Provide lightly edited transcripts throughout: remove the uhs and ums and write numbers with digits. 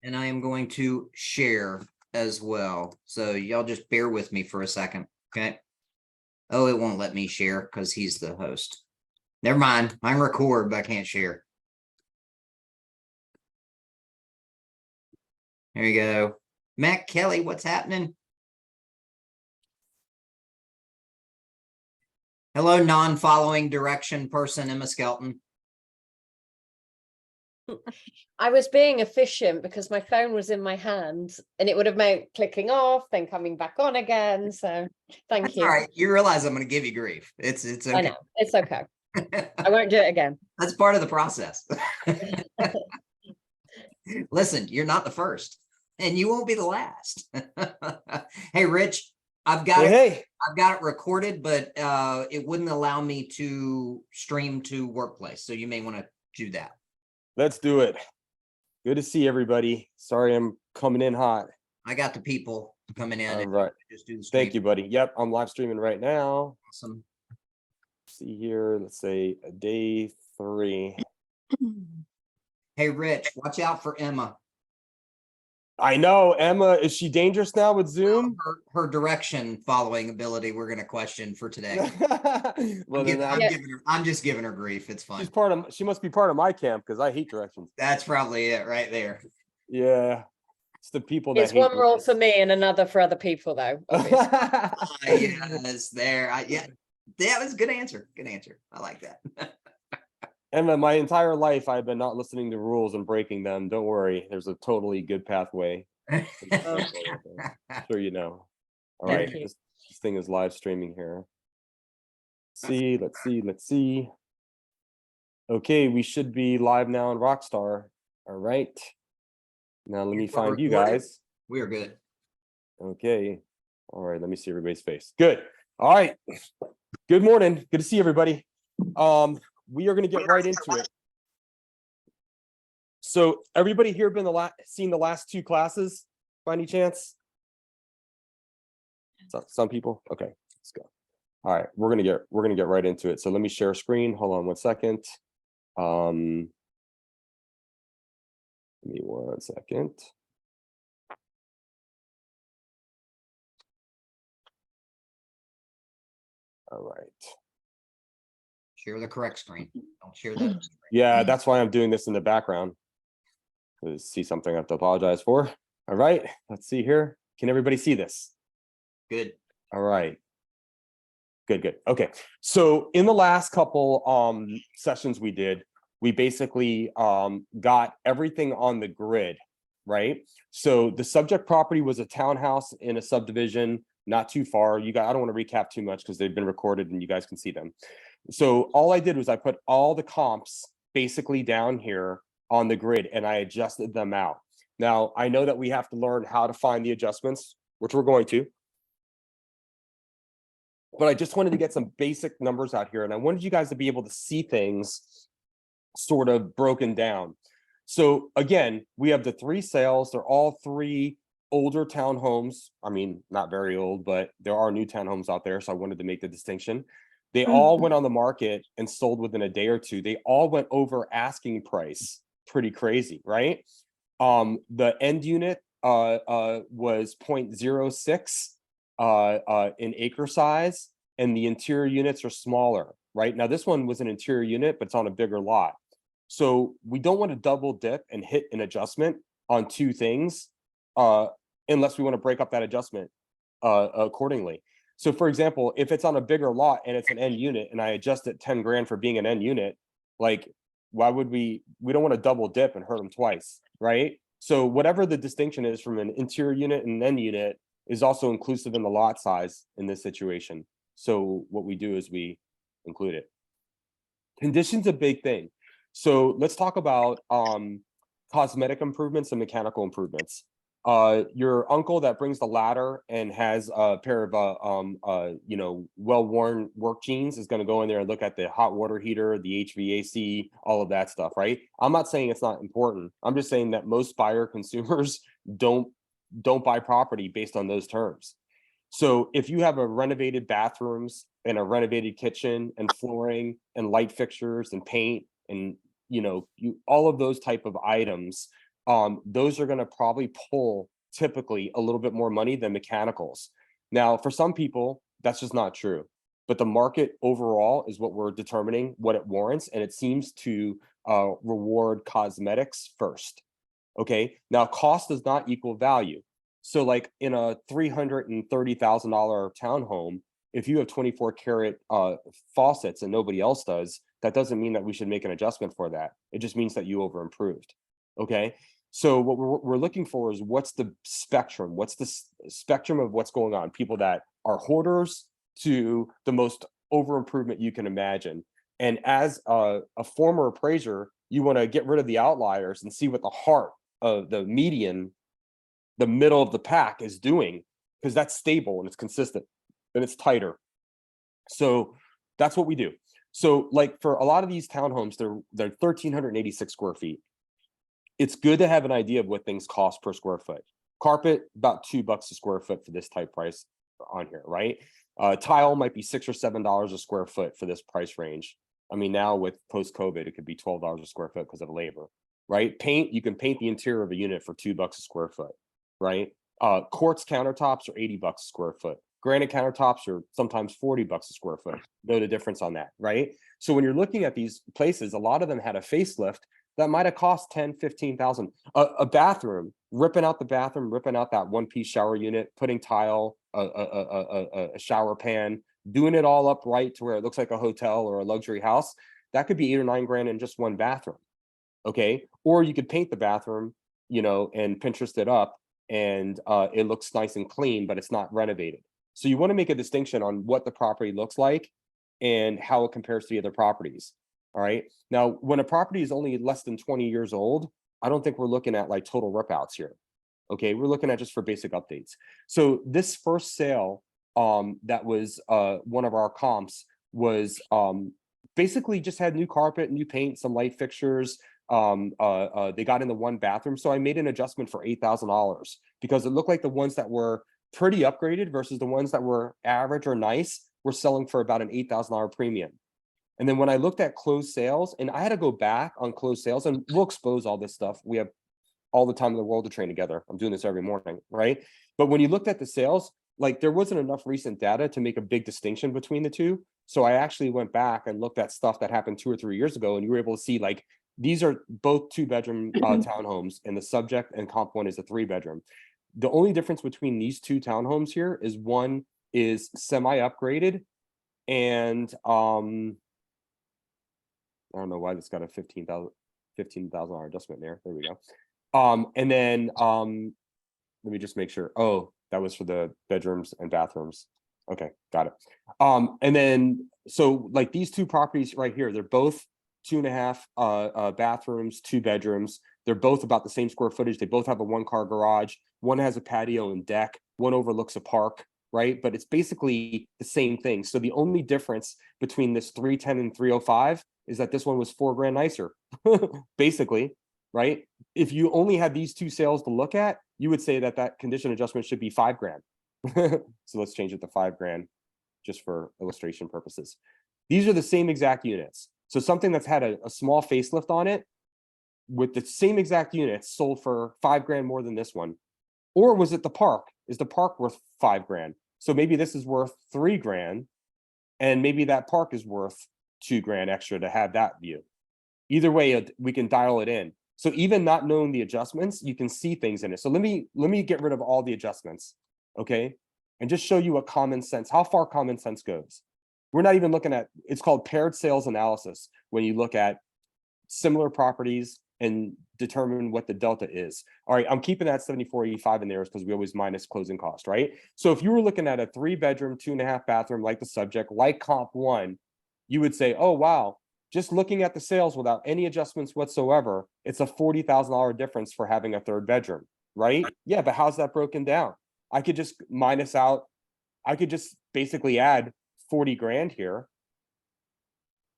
And I am going to share as well. So y'all just bear with me for a second, okay? Oh, it won't let me share because he's the host. Never mind. I can record, but I can't share. There you go. Matt Kelly, what's happening? Hello, non-following direction person, Emma Skelton. I was being efficient because my phone was in my hand and it would have meant clicking off, then coming back on again. So thank you. All right, you realize I'm going to give you grief. It's okay. I know, it's okay. I won't do it again. That's part of the process. Listen, you're not the first, and you won't be the last. Hey, Rich, I've got I've got it recorded, but it wouldn't allow me to stream to Workplace, so you may want to do that. Let's do it. Good to see everybody. Sorry, I'm coming in hot. I got the people coming in. All right. Just do the stream. Thank you, buddy. Yep, I'm live streaming right now. Awesome. See here, let's say day 3. Hey, Rich, watch out for Emma. I know, Emma, is she dangerous now with Zoom? Her direction following ability, we're going to question for today. Well, I'm just giving her grief. It's fine. She must be part of my camp because I hate directions. That's probably it right there. Yeah. It's the people that it's one rule for me and another for other people, though. Yes, there. Yeah, that was a good answer. Good answer. I like that. Emma, my entire life I've been not listening to rules and breaking them. Don't worry, there's a totally good pathway. I'm sure you know. All right, this thing is live streaming here. Let's see. Okay, we should be live now on Rockstar. All right. Now let me find you guys. We are good. Okay. All right, let me see everybody's face. Good. All right. Good morning. Good to see everybody. We are going to get right into it. So everybody here been seen the last 2 classes by any chance? Some people? Okay, let's go. All right, we're gonna get right into it. So let me share screen. Hold on 1 second. Give me 1 second. All right. Share the correct screen. Don't share that. Yeah, that's why I'm doing this in the background. See something I have to apologize for. All right, let's see here. Can everybody see this? Good. All right. Good. Okay. So in the last couple sessions we did, we basically got everything on the grid, right? So the subject property was a townhouse in a subdivision, not too far. I don't want to recap too much because they've been recorded and you guys can see them. So all I did was I put all the comps basically down here on the grid and I adjusted them out. Now, I know that we have to learn how to find the adjustments, which we're going to. But I just wanted to get some basic numbers out here and I wanted you guys to be able to see things sort of broken down. So again, we have the 3 sales. They're all 3 older townhomes. I mean, not very old, but there are new townhomes out there. So I wanted to make the distinction. They all went on the market and sold within a day or 2. They all went over asking price. Pretty crazy, right? The end unit was 0.06 in acre size, and the interior units are smaller, right? Now, this one was an interior unit, but it's on a bigger lot. So we don't want to double dip and hit an adjustment on 2 things unless we want to break up that adjustment accordingly. So for example, if it's on a bigger lot and it's an end unit and I adjust it 10 grand for being an end unit, like why would we don't want to double dip and hurt them twice, right? So whatever the distinction is from an interior unit and an end unit is also inclusive in the lot size in this situation. So what we do is we include it. Condition's a big thing. So let's talk about cosmetic improvements and mechanical improvements. Your uncle that brings the ladder and has a pair of well-worn work jeans is going to go in there and look at the hot water heater, the HVAC, all of that stuff, right? I'm not saying it's not important. I'm just saying that most buyer consumers don't buy property based on those terms. So if you have a renovated bathrooms and a renovated kitchen and flooring and light fixtures and paint and all of those type of items, those are going to probably pull typically a little bit more money than mechanicals. Now, for some people, that's just not true. But the market overall is what we're determining what it warrants, and it seems to reward cosmetics first. Okay, now cost does not equal value. So like in a $330,000 townhome, if you have 24 karat faucets and nobody else does, that doesn't mean that we should make an adjustment for that. It just means that you over improved. Okay, so what we're looking for is what's the spectrum? What's the spectrum of what's going on? People that are hoarders to the most over improvement you can imagine. And as a former appraiser, you want to get rid of the outliers and see what the heart of the median, the middle of the pack is doing, because that's stable and it's consistent and it's tighter. So that's what we do. So like for a lot of these townhomes, they're 1,386 square feet. It's good to have an idea of what things cost per square foot. Carpet, about $2 a square foot for this type price on here, right? Tile might be $6 or $7 a square foot for this price range. I mean, now with post-COVID, it could be $12 a square foot because of labor, right? Paint, you can paint the interior of a unit for $2 a square foot, right? Quartz countertops are $80 a square foot. Granite countertops are sometimes $40 a square foot. Know the difference on that, right? So when you're looking at these places, a lot of them had a facelift that might have cost $10,000, $15,000. A bathroom, ripping out the bathroom, ripping out that one-piece shower unit, putting tile, a shower pan, doing it all upright to where it looks like a hotel or a luxury house, that could be $8 or $9 grand in just one bathroom. Okay, or you could paint the bathroom, you know, and Pinterest it up, and it looks nice and clean, but it's not renovated. So you want to make a distinction on what the property looks like and how it compares to the other properties. All right. Now, when a property is only less than 20 years old, I don't think we're looking at like total rip outs here. Okay, we're looking at just for basic updates. So this first sale that was one of our comps was basically just had new carpet, new paint, some light fixtures. They got in the one bathroom. So I made an adjustment for $8,000 because it looked like the ones that were pretty upgraded versus the ones that were average or nice were selling for about an $8,000 premium. And then when I looked at closed sales, and I had to go back on closed sales, and we'll expose all this stuff. We have all the time in the world to train together. I'm doing this every morning, right? But when you looked at the sales, like there wasn't enough recent data to make a big distinction between the two. So I actually went back and looked at stuff that happened 2 or 3 years ago, and you were able to see like these are both 2-bedroom townhomes, and the subject and comp one is a 3-bedroom. The only difference between these two townhomes here is one is semi-upgraded, and I don't know why this got a $15,000 adjustment there. There we go. And then let me just make sure. Oh, that was for the bedrooms and bathrooms. Okay, got it. And then so like these two properties right here, they're both 2.5 bathrooms, 2 bedrooms. They're both about the same square footage. They both have a 1-car garage. One has a patio and deck. One overlooks a park, right? But it's basically the same thing. So the only difference between this 310 and 305 is that this one was $4 grand nicer, basically, right? If you only had these two sales to look at, you would say that that condition adjustment should be $5 grand. So let's change it to $5 grand just for illustration purposes. These are the same exact units. So something that's had a small facelift on it with the same exact units sold for $5 grand more than this one. Or was it the park? Is the park worth $5 grand? So maybe this is worth $3 grand, and maybe that park is worth $2 grand extra to have that view. Either way, we can dial it in. So even not knowing the adjustments, you can see things in it. So let me get rid of all the adjustments, okay? And just show you what common sense, how far common sense goes. We're not even looking at, it's called paired sales analysis, when you look at similar properties and determine what the delta is. All right, I'm keeping that 7485 in there because we always minus closing cost, right? So if you were looking at a 3-bedroom, 2.5 bathroom, like the subject, like comp one, you would say, oh, wow, just looking at the sales without any adjustments whatsoever, it's a $40,000 difference for having a 3rd bedroom, right? Yeah, but how's that broken down? I could just minus out, I could just basically add 40 grand here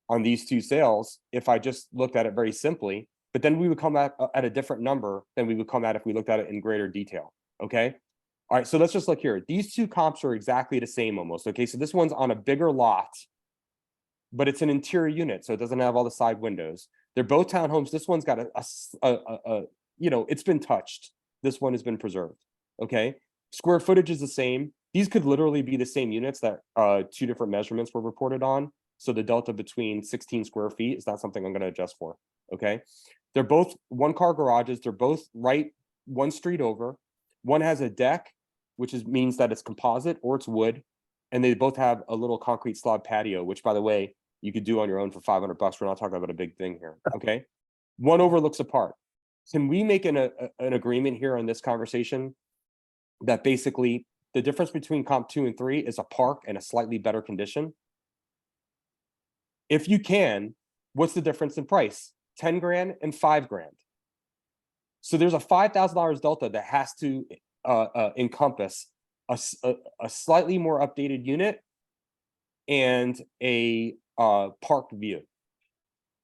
on these two sales if I just looked at it very simply, but then we would come at a different number than we would come at if we looked at it in greater detail, okay? All right, so let's just look here. These two comps are exactly the same almost, okay? So this one's on a bigger lot, but it's an interior unit, so it doesn't have all the side windows. They're both townhomes. This one's got a it's been touched. This one has been preserved. Okay. Square footage is the same. These could literally be the same units that two different measurements were reported on. So the delta between 16 square feet is not something I'm going to adjust for. Okay. They're both one-car garages. They're both right one street over. One has a deck, which means that it's composite or it's wood. And they both have a little concrete slab patio, which, by the way, you could do on your own for $500. We're not talking about a big thing here. Okay. One overlooks a park. Can we make an agreement here on this conversation that basically the difference between comp 2 and 3 is a park and a slightly better condition? If you can, what's the difference in price? 10 grand and 5 grand. So there's a $5,000 delta that has to encompass a slightly more updated unit and a park view.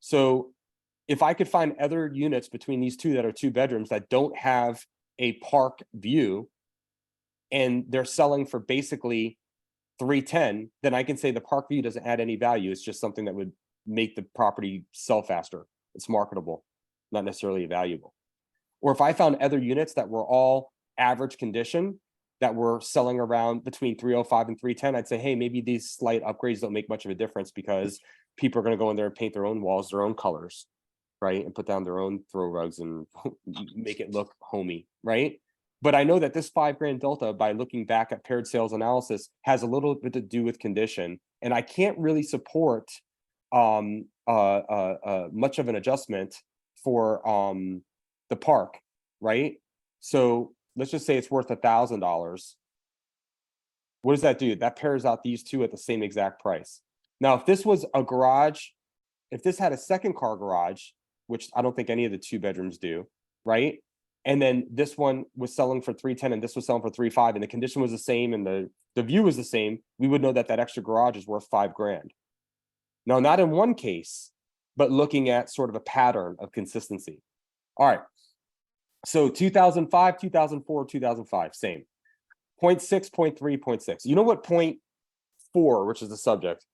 So if I could find other units between these two that are 2 bedrooms that don't have a park view, and they're selling for basically 310, then I can say the park view doesn't add any value. It's just something that would make the property sell faster. It's marketable, not necessarily valuable. Or if I found other units that were all average condition that were selling around between 305 and 310, I'd say, hey, maybe these slight upgrades don't make much of a difference because people are going to go in there and paint their own walls, their own colors, right? And put down their own throw rugs and make it look homey, right? But I know that this 5 grand delta, by looking back at paired sales analysis, has a little bit to do with condition. And I can't really support much of an adjustment for the park, right? So let's just say it's worth $1,000. What does that do? That pairs out these two at the same exact price. Now, if this was a garage, if this had a second car garage, which I don't think any of the 2 bedrooms do, right? And then this one was selling for 310 and this was selling for 3.5 and the condition was the same and the view was the same, we would know that that extra garage is worth 5 grand. Now, not in one case, but looking at sort of a pattern of consistency. All right. So 2005, 2004, 2005, same. 0.6, 0.3, 0.6. You know what 0.4, which is the subject,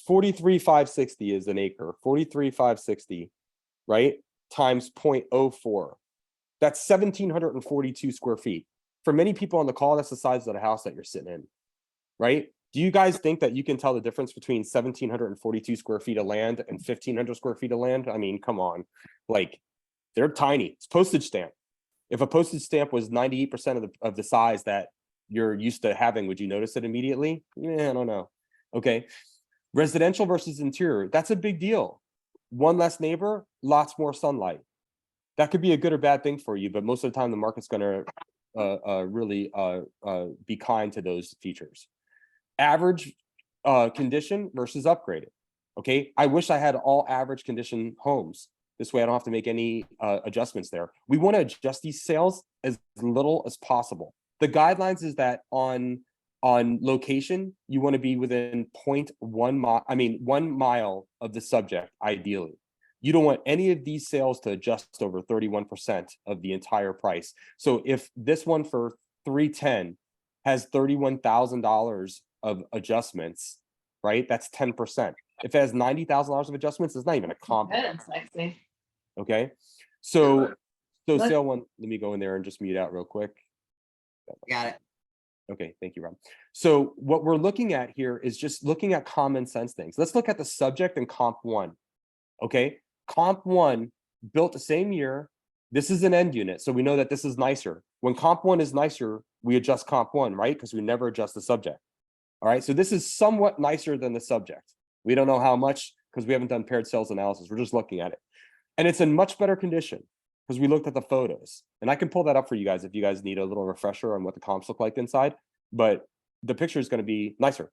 43,560 is an acre, 43,560, right? Times 0.04. That's 1,742 square feet. For many people on the call, that's the size of the house that you're sitting in, right? Do you guys think that you can tell the difference between 1,742 square feet of land and 1,500 square feet of land? I mean, come on, like they're tiny. It's postage stamp. If a postage stamp was 98% of the size that you're used to having, would you notice it immediately? Yeah, I don't know. Okay. Residential versus interior, that's a big deal. One less neighbor, lots more sunlight. That could be a good or bad thing for you, but most of the time the market's going to really be kind to those features. Average condition versus upgraded. Okay, I wish I had all average condition homes. This way I don't have to make any adjustments there. We want to adjust these sales as little as possible. The guidelines is that on location, you want to be within 1 mile of the subject, ideally. You don't want any of these sales to adjust over 31% of the entire price. So if this one for 310 has $31,000 of adjustments, right? That's 10%. If it has $90,000 of adjustments, it's not even a comp. Okay. So sale one, let me go in there and just mute out real quick. Got it. Okay, thank you, Rob. So what we're looking at here is just looking at common sense things. Let's look at the subject and comp 1. Okay, comp 1 built the same year. This is an end unit, so we know that this is nicer. When comp 1 is nicer, we adjust comp 1, right? Because we never adjust the subject. All right, so this is somewhat nicer than the subject. We don't know how much because we haven't done paired sales analysis. We're just looking at it. And it's in much better condition because we looked at the photos. And I can pull that up for you guys if you guys need a little refresher on what the comps look like inside. But the picture is going to be nicer.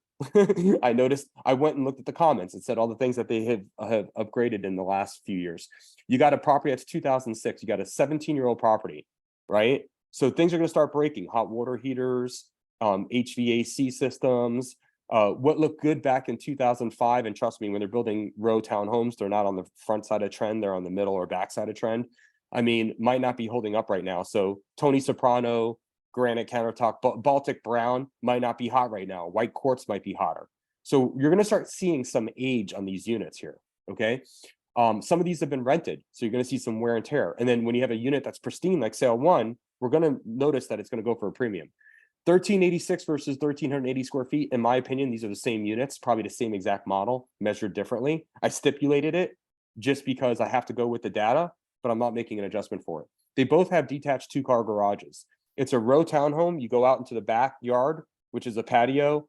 I noticed, I went and looked at the comments. It said all the things that they have upgraded in the last few years. You got a property that's 2006. You got a 17-year-old property, right? So things are going to start breaking. Hot water heaters, HVAC systems, what looked good back in 2005. And trust me, when they're building row townhomes, they're not on the front side of trend. They're on the middle or back side of trend. I mean, might not be holding up right now. So Tony Soprano, granite countertop, Baltic brown might not be hot right now. White quartz might be hotter. So you're going to start seeing some age on these units here. Okay. Some of these have been rented, so you're going to see some wear and tear. And then when you have a unit that's pristine, like sale one, we're going to notice that it's going to go for a premium. 1386 versus 1380 square feet. In my opinion, these are the same units, probably the same exact model, measured differently. I stipulated it just because I have to go with the data, but I'm not making an adjustment for it. They both have detached 2-car garages. It's a row townhome. You go out into the backyard, which is a patio,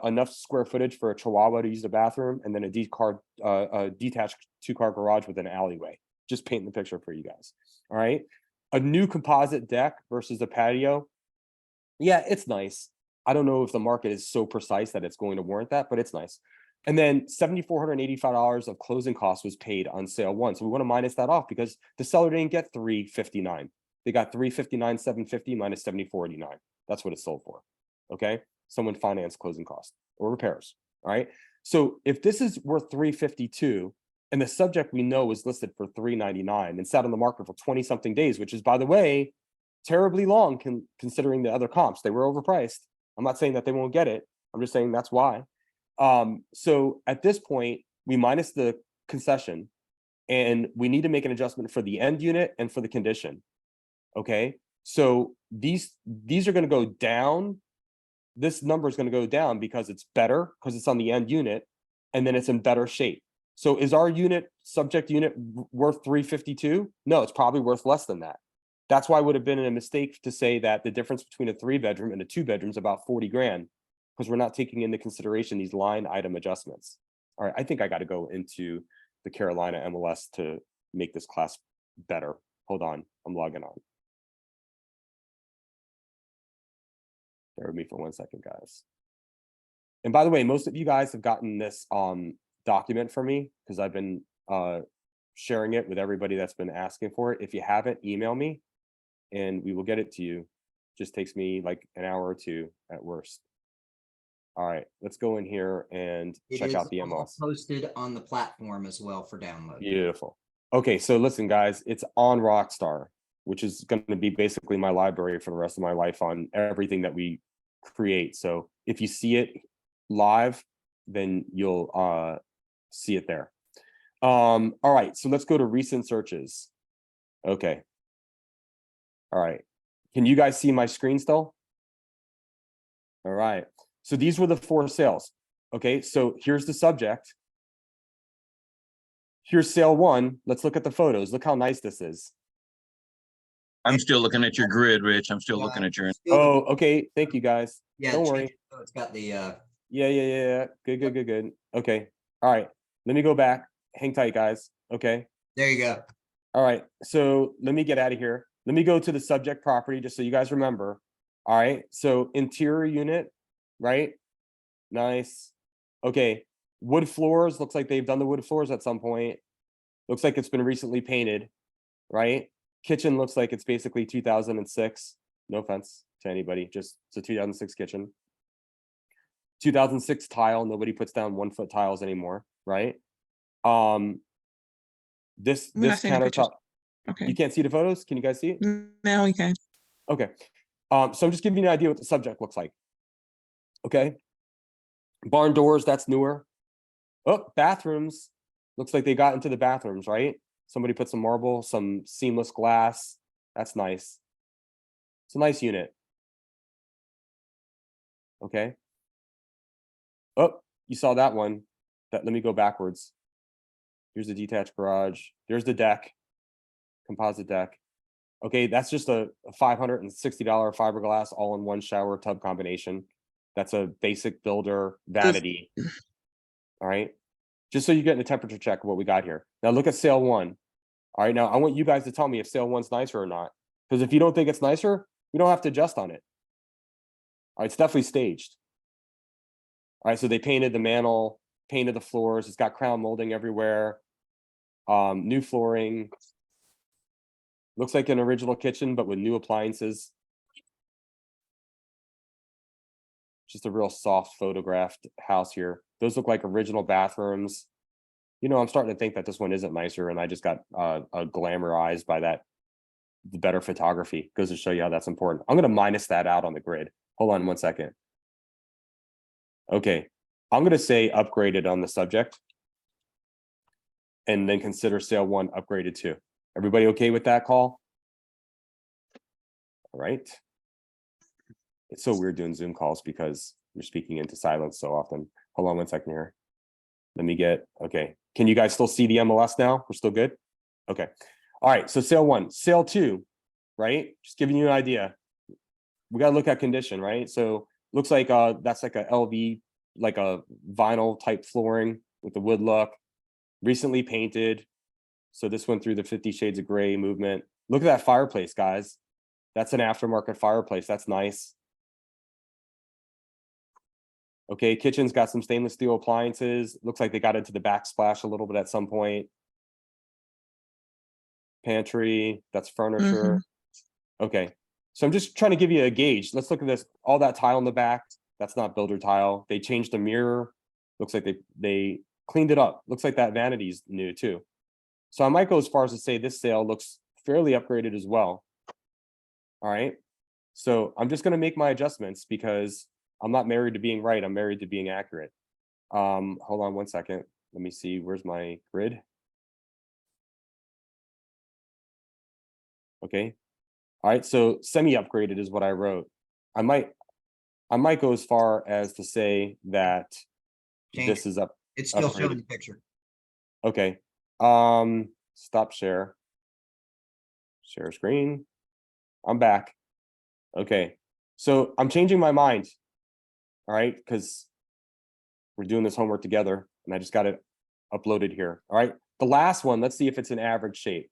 enough square footage for a Chihuahua to use the bathroom, and then a detached 2-car garage with an alleyway. Just painting the picture for you guys. All right. A new composite deck versus a patio. Yeah, it's nice. I don't know if the market is so precise that it's going to warrant that, but it's nice. And then $7,485 of closing costs was paid on sale one. So we want to minus that off because the seller didn't get $359. They got $359, $750 minus $7,489. That's what it sold for. Okay. Someone financed closing costs or repairs. All right. So if this is worth $352 and the subject we know is listed for $399 and sat on the market for 20 something days, which is, by the way, terribly long considering the other comps, they were overpriced. I'm not saying that they won't get it. I'm just saying that's why. So at this point, we minus the concession and we need to make an adjustment for the end unit and for the condition. Okay. So these are going to go down. This number is going to go down because it's better, because it's on the end unit, and then it's in better shape. So is our subject unit worth 352? No, it's probably worth less than that. That's why it would have been a mistake to say that the difference between a 3-bedroom and a 2-bedroom is about 40 grand, because we're not taking into consideration these line item adjustments. All right, I think I got to go into the Carolina MLS to make this class better. Hold on, I'm logging on. Bear with me for 1 second, guys. And by the way, most of you guys have gotten this document from me because I've been sharing it with everybody that's been asking for it. If you haven't, email me and we will get it to you. Just takes me like an hour or two at worst. All right, let's go in here and check out the MLS. Posted on the platform as well for download. Beautiful. Okay, so listen, guys, it's on Rockstar, which is going to be basically my library for the rest of my life on everything that we create. So if you see it live, then you'll see it there. All right, so let's go to recent searches. Okay. All right. Can you guys see my screen still? All right. So these were the 4 sales. Okay, so here's the subject. Here's sale 1. Let's look at the photos. Look how nice this is. I'm still looking at your grid, Rich. I'm still looking at your. Oh, okay. Thank you, guys. Yeah, don't worry. So it's got the Yeah. Good. Okay. All right. Let me go back. Hang tight, guys. Okay. There you go. All right. So let me get out of here. Let me go to the subject property just so you guys remember. All right. So interior unit, right? Nice. Okay. Wood floors. Looks like they've done the wood floors at some point. Looks like it's been recently painted, right? Kitchen looks like it's basically 2006. No offense to anybody, just it's a 2006 kitchen. 2006 tile. Nobody puts down 1-foot tiles anymore, right? This countertop. Okay. You can't see the photos. Can you guys see it? Now we can. Okay. So I'm just giving you an idea what the subject looks like. Okay. Barn doors. That's newer. Oh, bathrooms. Looks like they got into the bathrooms, right? Somebody put some marble, some seamless glass. That's nice. It's a nice unit. Okay. Oh, you saw that one. Let me go backwards. Here's the detached garage. There's the deck, composite deck. Okay, that's just a $560 fiberglass all-in-one shower tub combination. That's a basic builder vanity. All right. Just so you're getting a temperature check of what we got here. Now look at sale 1. All right, now I want you guys to tell me if sale 1's nicer or not. Because if you don't think it's nicer, we don't have to adjust on it. All right, it's definitely staged. All right, so they painted the mantle, painted the floors. It's got crown molding everywhere. New flooring. Looks like an original kitchen, but with new appliances. Just a real soft photographed house here. Those look like original bathrooms. You know, I'm starting to think that this one isn't nicer, and I just got glamorized by the better photography. Goes to show you how that's important. I'm going to minus that out on the grid. Hold on 1 second. Okay, I'm going to say upgraded on the subject. and then consider sale 1 upgraded 2. Everybody okay with that call? All right. It's so weird doing Zoom calls because you're speaking into silence so often. Hold on 1 second here. Let me get, okay. Can you guys still see the MLS now? We're still good? Okay. All right, so sale 1, sale 2, right? Just giving you an idea. We got to look at condition, right? So looks like that's like a LV, like a vinyl type flooring with the wood look, recently painted. So this went through the 50 shades of gray movement. Look at that fireplace, guys. That's an aftermarket fireplace. That's nice. Okay, kitchen's got some stainless steel appliances. Looks like they got into the backsplash a little bit at some point. Pantry, that's furniture. Okay, so I'm just trying to give you a gauge. Let's look at this. All that tile in the back, that's not builder tile. They changed the mirror. Looks like they cleaned it up. Looks like that vanity's new too. So I might go as far as to say this sale looks fairly upgraded as well. All right, so I'm just gonna make my adjustments because I'm not married to being right. I'm married to being accurate. Hold on 1 second. Let me see. Where's my grid? Okay. All right. So semi-upgraded is what I wrote. I might go as far as to say that this is up. It's still upgraded. showing the picture. Okay. Stop share. Share screen. I'm back. Okay. So I'm changing my mind. All right, because we're doing this homework together and I just got it uploaded here. All right, the last one, let's see if it's an average shape.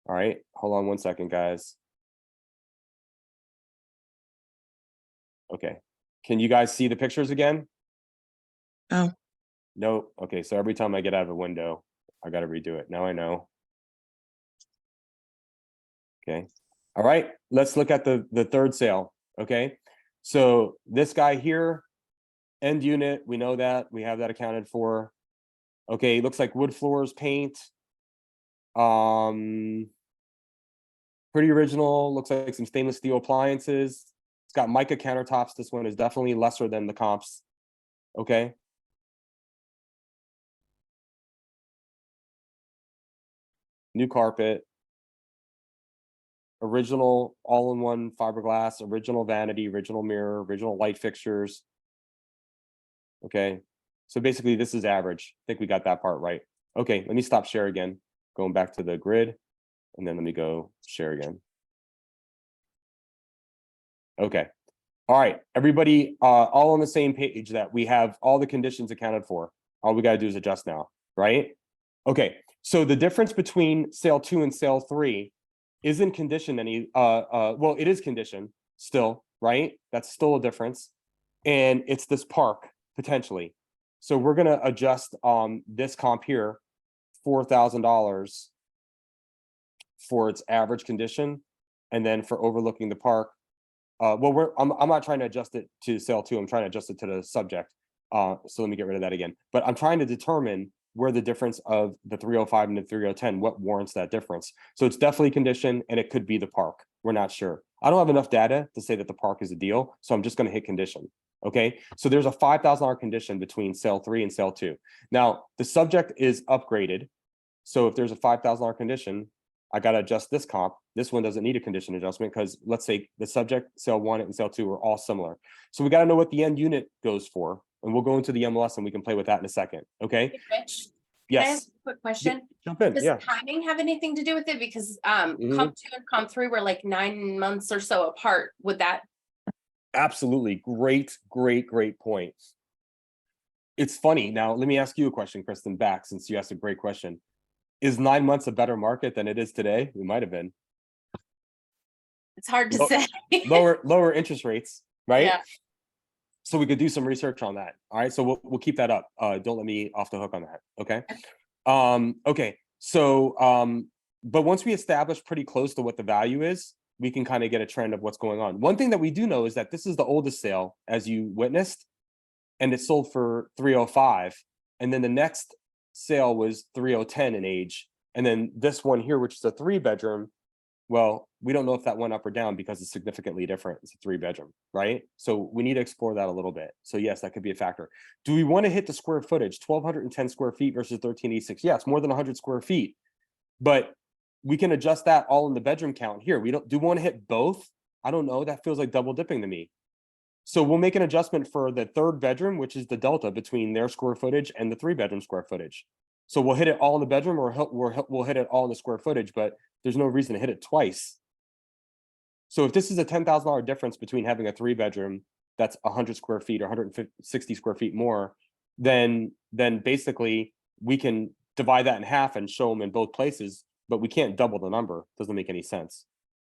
All right, hold on 1 second, guys. Okay, can you guys see the pictures again? Oh. No, okay, so every time I get out of a window, I got to redo it. Now I know. Okay, all right, let's look at the third sale. Okay, so this guy here, end unit, we know that, we have that accounted for. Okay, looks like wood floors, paint. Pretty original, looks like some stainless steel appliances. It's got mica countertops. This one is definitely lesser than the comps. Okay. New carpet. Original all-in-one fiberglass, original vanity, original mirror, original light fixtures. Okay, so basically this is average. I think we got that part right. Okay, let me stop share again. Going back to the grid, and then let me go share again. Okay, all right, everybody, all on the same page that we have all the conditions accounted for. All we got to do is adjust now, right? Okay, so the difference between sale 2 and sale 3 isn't conditioned any. Well, it is conditioned still, right? That's still a difference, and it's this park potentially. So we're gonna adjust this comp here, $4,000 for its average condition, and then for overlooking the park. Well, I'm not trying to adjust it to sale 2. I'm trying to adjust it to the subject. So let me get rid of that again. But I'm trying to determine where the difference of the 305 and the 3010, what warrants that difference. So it's definitely condition, and it could be the park. We're not sure. I don't have enough data to say that the park is a deal, so I'm just going to hit condition. Okay, so there's a $5,000 condition between sale 3 and sale 2. Now the subject is upgraded, so if there's a $5,000 condition, I got to adjust this comp. This one doesn't need a condition adjustment because let's say the subject, sale 1 and sale 2 are all similar. So we got to know what the end unit goes for, and we'll go into the MLS and we can play with that in a second. Okay. Hey, Rich, Yes. can I ask a quick question? Jump in. Does Yeah. timing have anything to do with it? Because comp 2 and comp 3 were like 9 months or so apart. Would that? Absolutely. Great point. It's funny. Now, let me ask you a question, Kristen, back, since you asked a great question. Is 9 months a better market than it is today? We might have been. It's hard to say. lower interest rates, right? Yeah. So we could do some research on that. All right. So we'll keep that up. Don't let me off the hook on that. Okay. Okay. So but once we establish pretty close to what the value is, we can kind of get a trend of what's going on. One thing that we do know is that this is the oldest sale, as you witnessed, and it sold for 305. And then the next sale was 3010 in age. And then this one here, which is a 3-bedroom, Well, we don't know if that went up or down because it's significantly different. It's a 3-bedroom, right? So we need to explore that a little bit. So yes, that could be a factor. Do we want to hit the square footage, 1,210 square feet versus 1,386? Yeah, it's more than 100 square feet, but we can adjust that all in the bedroom count here. We don't, do we want to hit both? I don't know. That feels like double dipping to me. So we'll make an adjustment for the 3rd bedroom, which is the delta between their square footage and the 3-bedroom square footage. So we'll hit it all in the bedroom, or we'll hit it all in the square footage, but there's no reason to hit it twice. So if this is a $10,000 difference between having a 3-bedroom that's 100 square feet or 160 square feet more, then basically we can divide that in half and show them in both places, but we can't double the number. Doesn't make any sense.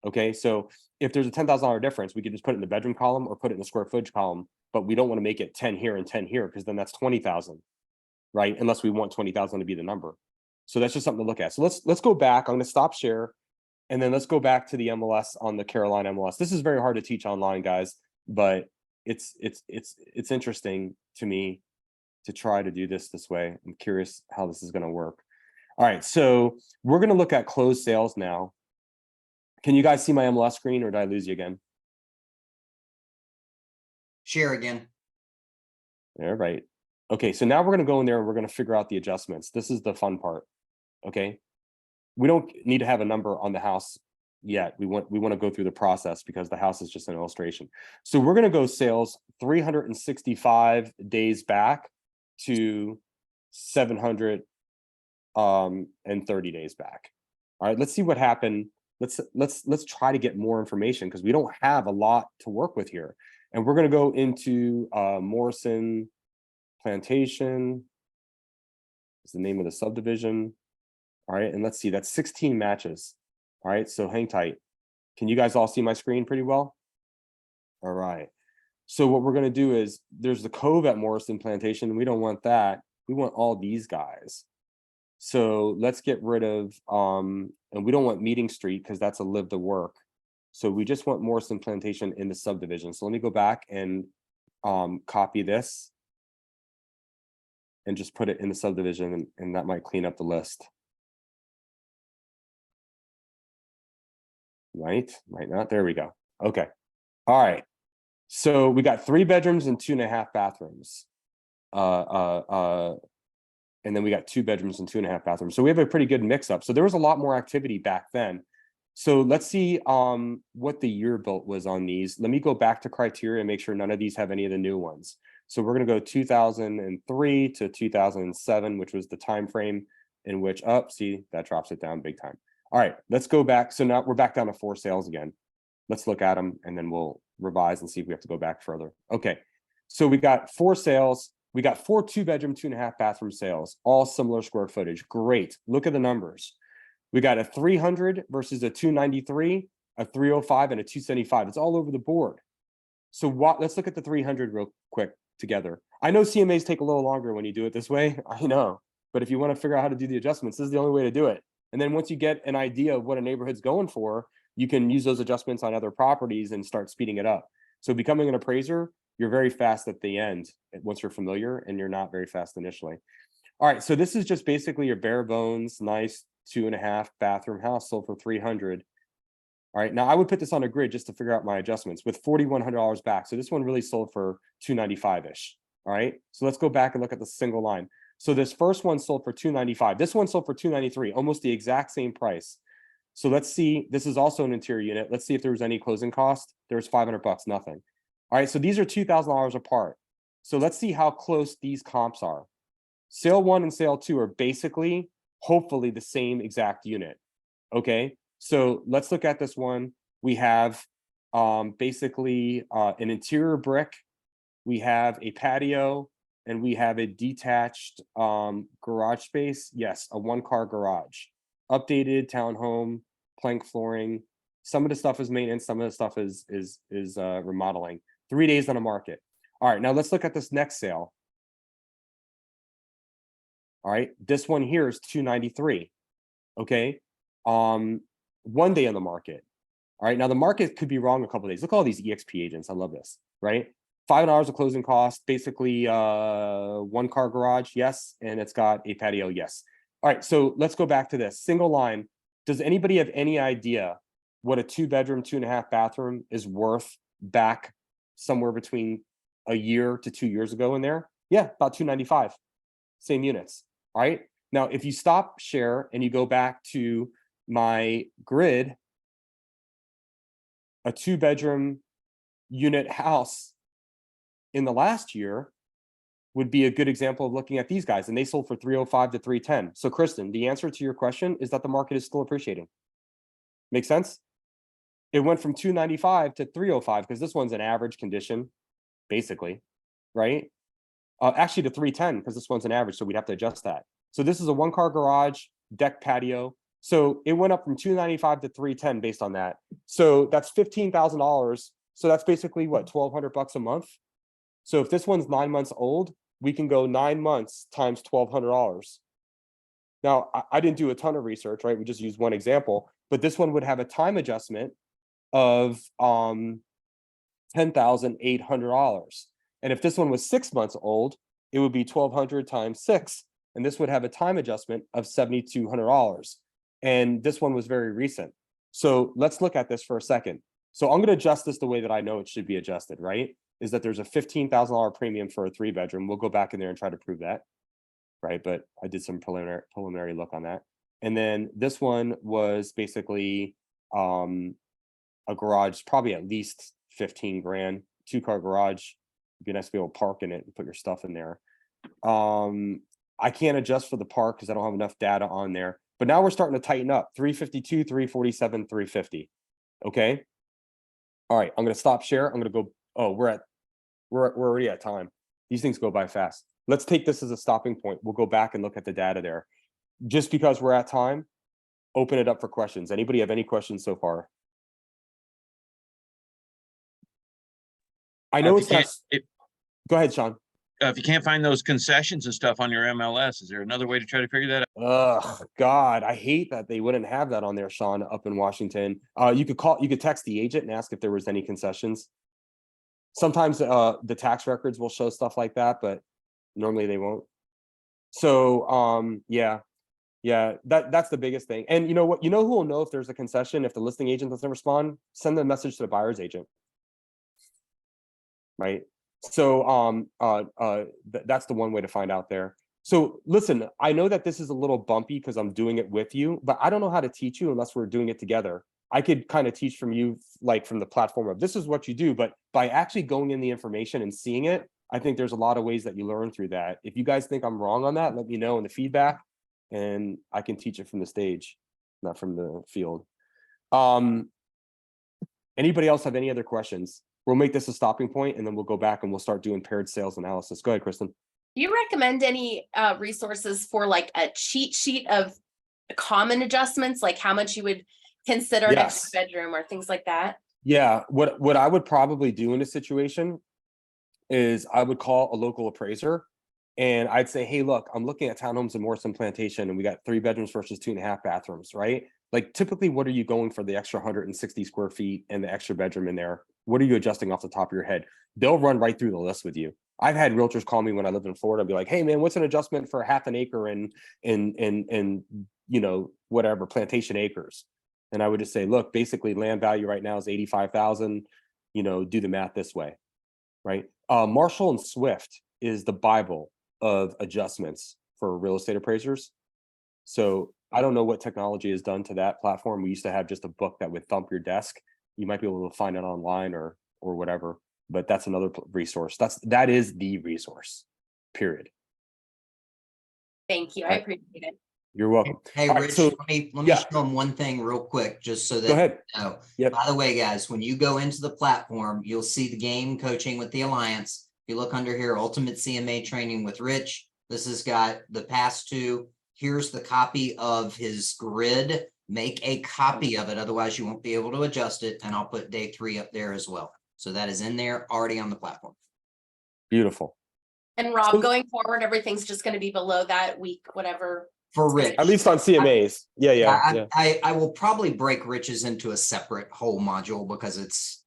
Okay, so if there's a $10,000 difference, we could just put it in the bedroom column or put it in the square footage column, but we don't want to make it 10 here and 10 here, because then that's 20,000, right? Unless we want 20,000 to be the number. So that's just something to look at. So let's go back. I'm going to stop share, and then let's go back to the MLS on the Carolina MLS. This is very hard to teach online, guys, but it's interesting to me to try to do this way. I'm curious how this is going to work. All right, so we're going to look at closed sales now. Can you guys see my MLS screen, or did I lose you again? Share again. All right. Okay, so now we're going to go in there and we're going to figure out the adjustments. This is the fun part. Okay. We don't need to have a number on the house yet. We want to go through the process because the house is just an illustration. So we're going to go sales 365 days back to 730 days back. All right, let's see what happened. Let's try to get more information, because we don't have a lot to work with here. And we're going to go into Morrison Plantation is the name of the subdivision. All right, and let's see, that's 16 matches. All right, so hang tight. Can you guys all see my screen pretty well? All right, so what we're going to do is, there's the Cove at Morrison Plantation. We don't want that. We want all these guys. So let's get rid of, and we don't want Meeting Street, because that's a live to work. So we just want Morrison Plantation in the subdivision. So let me go back and copy this and just put it in the subdivision, and that might clean up the list. Right, might not. There we go. Okay. All right. So we got 3 bedrooms and 2.5 bathrooms. And then we got 2 bedrooms and 2.5 bathrooms. So we have a pretty good mix up. So there was a lot more activity back then. So let's see what the year built was on these. Let me go back to criteria and make sure none of these have any of the new ones. So we're going to go 2003 to 2007, which was the time frame in which, see, that drops it down big time. All right, let's go back. So now we're back down to 4 sales again. Let's look at them, and then we'll revise and see if we have to go back further. Okay, so we got 4 sales. We got 4 2-bedroom, 2.5 bathroom sales, all similar square footage. Great. Look at the numbers. We got a 300 versus a 293, a 305, and a 275. It's all over the board. So let's look at the 300 real quick together. I know CMAs take a little longer when you do it this way. I know. But if you want to figure out how to do the adjustments, this is the only way to do it. And then once you get an idea of what a neighborhood's going for, you can use those adjustments on other properties and start speeding it up. So becoming an appraiser, you're very fast at the end once you're familiar, and you're not very fast initially. All right, so this is just basically your bare bones, nice 2.5 bathroom house sold for 300. All right, now I would put this on a grid just to figure out my adjustments with $4,100 back. So this one really sold for 295-ish. All right, so let's go back and look at the single line. So this first one sold for 295. This one sold for 293, almost the exact same price. So let's see, this is also an interior unit. Let's see if there was any closing cost. There's $500, nothing. All right, so these are $2,000 apart. So let's see how close these comps are. Sale 1 and sale 2 are basically, hopefully, the same exact unit. Okay, so let's look at this one. We have basically an interior brick. We have a patio, and we have a detached garage space. Yes, a 1-car garage. Updated townhome, plank flooring. Some of the stuff is maintenance, some of the stuff is remodeling. 3 days on the market. All right, now let's look at this next sale. All right, this one here is 293. Okay, 1 day on the market. All right, now the market could be wrong a couple of days. Look at all these EXP agents. I love this, right? $5 of closing cost, basically 1-car garage, yes, and it's got a patio, yes. All right, so let's go back to this single line. Does anybody have any idea what a 2-bedroom, 2.5 bathroom is worth back somewhere between a year to 2 years ago in there? Yeah, about 295. Same units. All right. Now, if you stop share and you go back to my grid, a 2-bedroom unit house in the last year would be a good example of looking at these guys, and they sold for 305 to 310. So Kristen, the answer to your question is that the market is still appreciating. Make sense? It went from 295 to 305 because this one's an average condition, basically, right? Actually to 310 because this one's an average, so we'd have to adjust that. So this is a 1-car garage, deck patio. So it went up from 295 to 310 based on that. So that's $15,000. So that's basically what, $1,200 a month. So if this one's 9 months old, we can go 9 months times $1,200. Now, I didn't do a ton of research, right? We just used one example, but this one would have a time adjustment of $10,800. And if this one was 6 months old, it would be 1,200 times 6. And this would have a time adjustment of $7,200. And this one was very recent. So let's look at this for a second. So I'm going to adjust this the way that I know it should be adjusted, right? Is that there's a $15,000 premium for a 3-bedroom. We'll go back in there and try to prove that, right? But I did some preliminary look on that. And then this one was basically a garage, probably at least 15 grand, 2-car garage. It'd be nice to be able to park in it and put your stuff in there. I can't adjust for the park because I don't have enough data on there. But now we're starting to tighten up. 352, 347, 350. Okay. All right. I'm going to stop share. I'm going to go. Oh, we're already at time. These things go by fast. Let's take this as a stopping point. We'll go back and look at the data there. Just because we're at time, open it up for questions. Anybody have any questions so far? I know it's not. Go ahead, Sean. If you can't find those concessions and stuff on your MLS, is there another way to try to figure that out? Ugh, God, I hate that they wouldn't have that on there, Sean, up in Washington. You could text the agent and ask if there was any concessions. Sometimes the tax records will show stuff like that, but normally they won't. So yeah, that's the biggest thing. And you know what? You know who will know if there's a concession if the listing agent doesn't respond? Send the message to the buyer's agent. Right. So that's the one way to find out there. So listen, I know that this is a little bumpy because I'm doing it with you, but I don't know how to teach you unless we're doing it together. I could kind of teach from you, like from the platform of this is what you do, but by actually going in the information and seeing it, I think there's a lot of ways that you learn through that. If you guys think I'm wrong on that, let me know in the feedback and I can teach it from the stage, not from the field. Anybody else have any other questions? We'll make this a stopping point and then we'll go back and we'll start doing paired sales analysis. Go ahead, Kristen. Do you recommend any resources for like a cheat sheet of common adjustments, like how much you would consider an extra bedroom or things like that? Yeah, what I would probably do in a situation is I would call a local appraiser and I'd say, hey, look, I'm looking at townhomes in Morrison Plantation and we got 3 bedrooms versus 2.5 bathrooms, right? Like typically, what are you going for the extra 160 square feet and the extra bedroom in there? What are you adjusting off the top of your head? They'll run right through the list with you. I've had realtors call me when I lived in Florida, be like, hey man, what's an adjustment for half an acre in you know, whatever, plantation acres? And I would just say, look, basically land value right now is 85,000, you know, do the math this way, right? Marshall and Swift is the Bible of adjustments for real estate appraisers. So I don't know what technology has done to that platform. We used to have just a book that would thump your desk. You might be able to find it online or whatever, but that's another resource. That is the resource, period. Thank you. I appreciate it. You're welcome. Hey, All Rich, right, so, let me yeah. show them one thing real quick, just so that Go ahead. you know. Yep. By the way, guys, when you go into the platform, you'll see the game coaching with the Alliance. If you look under here, Ultimate CMA training with Rich. This has got the past two. Here's the copy of his grid. Make a copy of it, otherwise you won't be able to adjust it. And I'll put day 3 up there as well. So that is in there already on the platform. Beautiful. And Rob, So, going forward, everything's just going to be below that week, whatever. For Rich. at least on CMAs. Yeah. I will probably break Rich's into a separate whole module because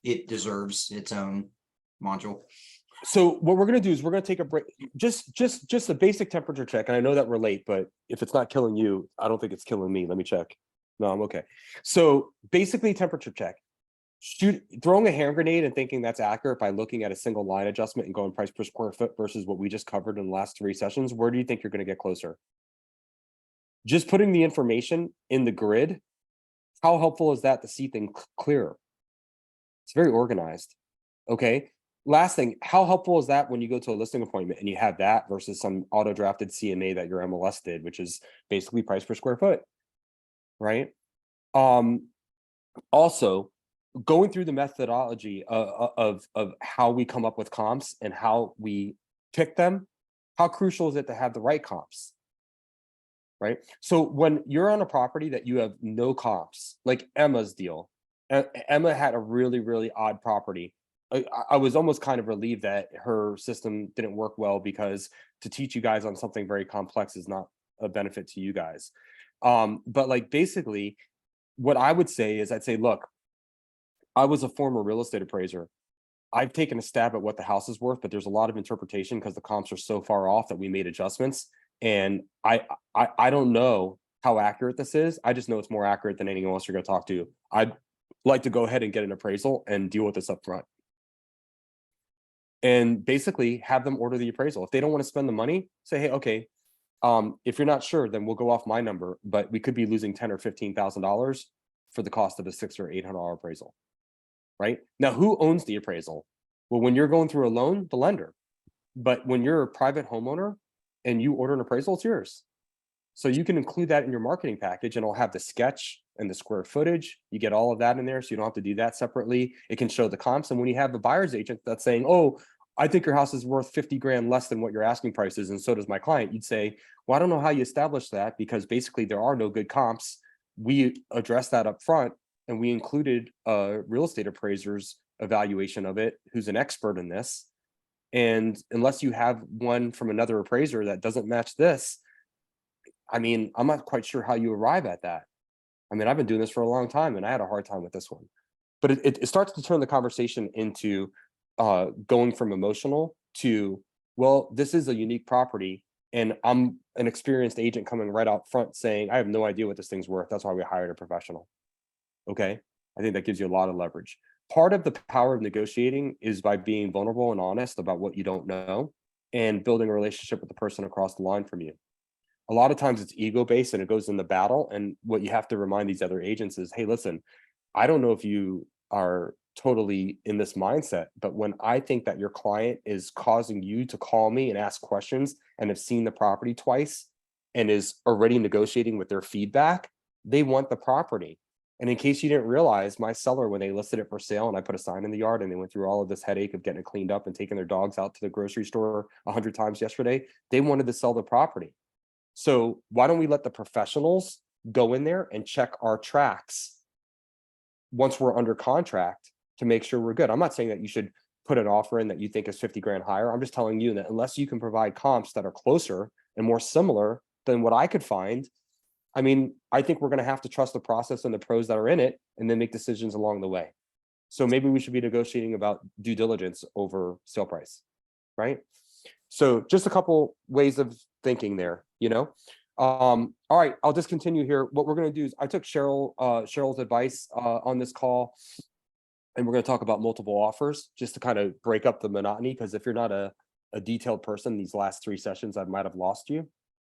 it deserves its own module. So what we're going to do is we're going to take a break, just a basic temperature check. And I know that we're late, but if it's not killing you, I don't think it's killing me. Let me check. No, I'm okay. So basically temperature check. Throwing a hand grenade and thinking that's accurate by looking at a single line adjustment and going price per square foot versus what we just covered in the last 3 sessions, where do you think you're going to get closer? Just putting the information in the grid, how helpful is that to see things clearer? It's very organized. Okay. Last thing, how helpful is that when you go to a listing appointment and you have that versus some auto drafted CMA that your MLS did, which is basically price per square foot, right? Also, going through the methodology of how we come up with comps and how we pick them, how crucial is it to have the right comps? Right. So when you're on a property that you have no comps, like Emma's deal, Emma had a really, really odd property. I was almost kind of relieved that her system didn't work well, because to teach you guys on something very complex is not a benefit to you guys. But like basically what I would say is I'd say, look, I was a former real estate appraiser. I've taken a stab at what the house is worth, but there's a lot of interpretation because the comps are so far off that we made adjustments. And I don't know how accurate this is. I just know it's more accurate than anyone else you're going to talk to. I'd like to go ahead and get an appraisal and deal with this up front. And basically have them order the appraisal. If they don't want to spend the money, say, hey, okay, if you're not sure, then we'll go off my number, but we could be losing $10,000 or $15,000 for the cost of a $600 or $800 appraisal. Right now, who owns the appraisal? Well, when you're going through a loan, the lender. But when you're a private homeowner and you order an appraisal, it's yours. So you can include that in your marketing package, and it'll have the sketch and the square footage. You get all of that in there, so you don't have to do that separately. It can show the comps. And when you have the buyer's agent that's saying, oh, I think your house is worth 50 grand less than what your asking price is, and so does my client, you'd say, well, I don't know how you establish that, because basically there are no good comps. We addressed that up front, and we included a real estate appraiser's evaluation of it, who's an expert in this. And unless you have one from another appraiser that doesn't match this, I mean, I'm not quite sure how you arrive at that. I mean, I've been doing this for a long time, and I had a hard time with this one. But it starts to turn the conversation into going from emotional to, well, this is a unique property, and I'm an experienced agent coming right out front saying, I have no idea what this thing's worth. That's why we hired a professional. Okay. I think that gives you a lot of leverage. Part of the power of negotiating is by being vulnerable and honest about what you don't know and building a relationship with the person across the line from you. A lot of times it's ego-based and it goes in the battle. And what you have to remind these other agents is, hey, listen, I don't know if you are totally in this mindset, but when I think that your client is causing you to call me and ask questions and have seen the property twice and is already negotiating with their feedback, they want the property. And in case you didn't realize, my seller, when they listed it for sale and I put a sign in the yard and they went through all of this headache of getting it cleaned up and taking their dogs out to the grocery store 100 times yesterday, they wanted to sell the property. So why don't we let the professionals go in there and check our tracks once we're under contract to make sure we're good? I'm not saying that you should put an offer in that you think is 50 grand higher. I'm just telling you that unless you can provide comps that are closer and more similar than what I could find, I mean, I think we're going to have to trust the process and the pros that are in it and then make decisions along the way. So maybe we should be negotiating about due diligence over sale price, right? So just a couple ways of thinking there, you know? All right, I'll just continue here. What we're going to do is I took Cheryl's advice on this call, and we're going to talk about multiple offers just to kind of break up the monotony, because if you're not a detailed person, these last 3 sessions, I might have lost you.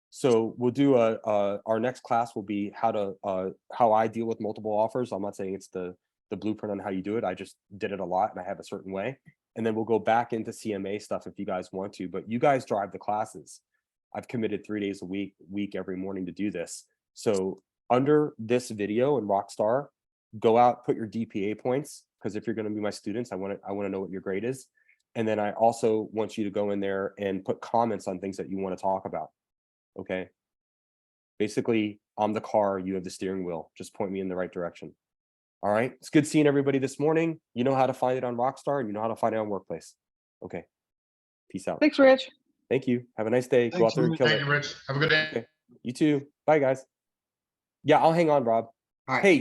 So we'll do our next class will be how I deal with multiple offers. I'm not saying it's the blueprint on how you do it. I just did it a lot and I have a certain way. And then we'll go back into CMA stuff if you guys want to, but you guys drive the classes. I've committed 3 days a week every morning to do this. So under this video in Rockstar, go out, put your DPA points, because if you're going to be my students, I want to know what your grade is. And then I also want you to go in there and put comments on things that you want to talk about. Okay. Basically, I'm the car, you have the steering wheel. Just point me in the right direction. All right. It's good seeing everybody this morning. You know how to find it on Rockstar and you know how to find it on Workplace. Okay. Peace out. Thanks, Rich. Thank you. Have a nice day. Go out there and kill it. Thank you, Rich. Have a good day. Okay. You too. Bye, guys. Yeah, I'll hang on, Rob. All right. Hey,